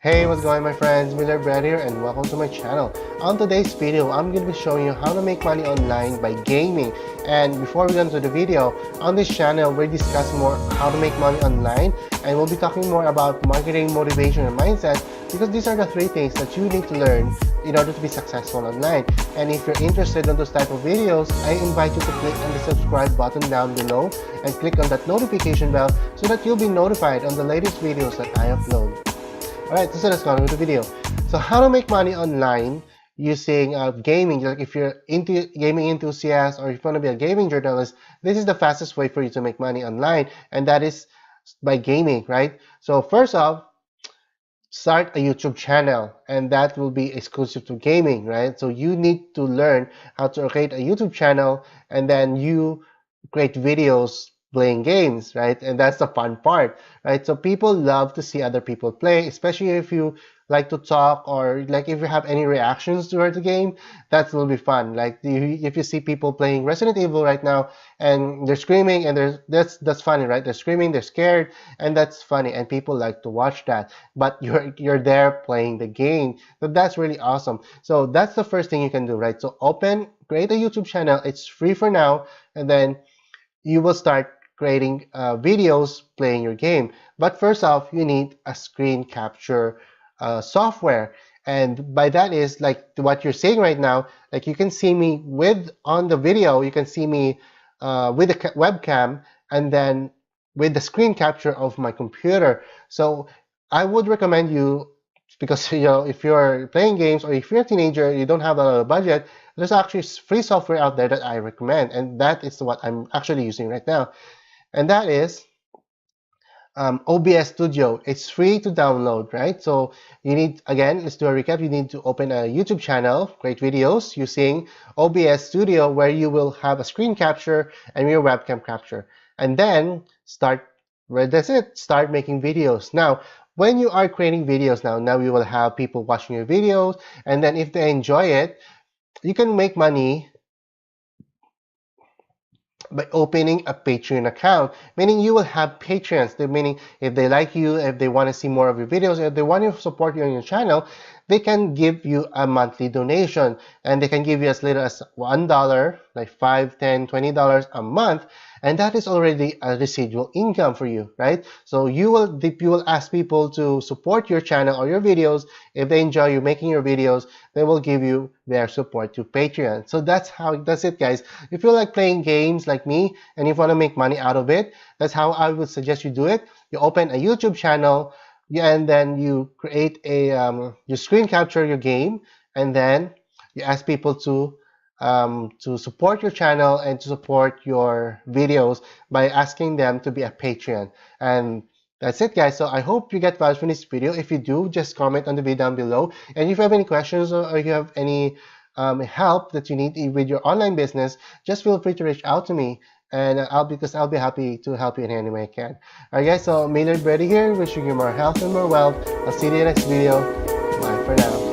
Hey, what's going on, my friends? Miller Brad here and welcome to my channel. On today's video, I'm going to be showing you how to make money online by gaming. And before we get into the video, on this channel, we're discussing more how to make money online, and we'll be talking more about marketing, motivation, and mindset, because these are the three things that you need to learn in order to be successful online. And if you're interested in those type of videos, I invite you to click on the subscribe button down below and click on that notification bell so that you'll be notified on the latest videos that I upload. Alright, so let's go on with the video. So how to make money online using gaming. Like if you're into gaming enthusiast or if you want to be a gaming journalist, this is the fastest way for you to make money online, and that is by gaming, right? So first off, start a YouTube channel, and that will be exclusive to gaming, right? So you need to learn how to create a YouTube channel, and then you create videos playing games, right? And that's the fun part, right? So people love to see other people play, especially if you like to talk, or like if you have any reactions toward the game, that will be fun. Like if you see people playing Resident Evil right now and they're screaming, and that's funny, right? They're screaming, they're scared, and that's funny, and people like to watch that. But you're there playing the game, so that's really awesome. So that's the first thing you can do, right? So create a YouTube channel. It's free for now, and then you will start creating videos playing your game. But first off, you need a screen capture software, and by that is like what you're seeing right now. Like you can see me on the video, you can see me with the webcam, and then with the screen capture of my computer. So I would recommend you, because if you're playing games or if you're a teenager, you don't have a lot of budget, there's actually free software out there that I recommend, and that is what I'm actually using right now, and that is OBS Studio. It's free to download, right? So you need, again, let's do a recap. You need to open a YouTube channel, create videos using OBS Studio, where you will have a screen capture and your webcam capture, and then that's it. Start making videos. Now, when you are creating videos, now you will have people watching your videos, and then if they enjoy it, you can make money by opening a Patreon account, meaning you will have patrons. Meaning if they like you, if they want to see more of your videos, if they want to support you on your channel, they can give you a monthly donation, and they can give you as little as $1, like $5, $10, $20 a month, and that is already a residual income for you, right? So you will ask people to support your channel or your videos. If they enjoy you making your videos, they will give you their support to Patreon. So that's it, guys. If you like playing games like me and if you want to make money out of it, that's how I would suggest you do it. You open a YouTube channel, and then you create you screen capture your game, and then you ask people to support your channel and to support your videos by asking them to be a Patreon. And that's it, guys. So I hope you get value from this video. If you do, just comment on the video down below. And if you have any questions, or if you have any help that you need with your online business, just feel free to reach out to me, and I'll be happy to help you in any way I can. Alright, guys, so Miller Brady here, wishing you more health and more wealth. I'll see you in the next video. Bye for now.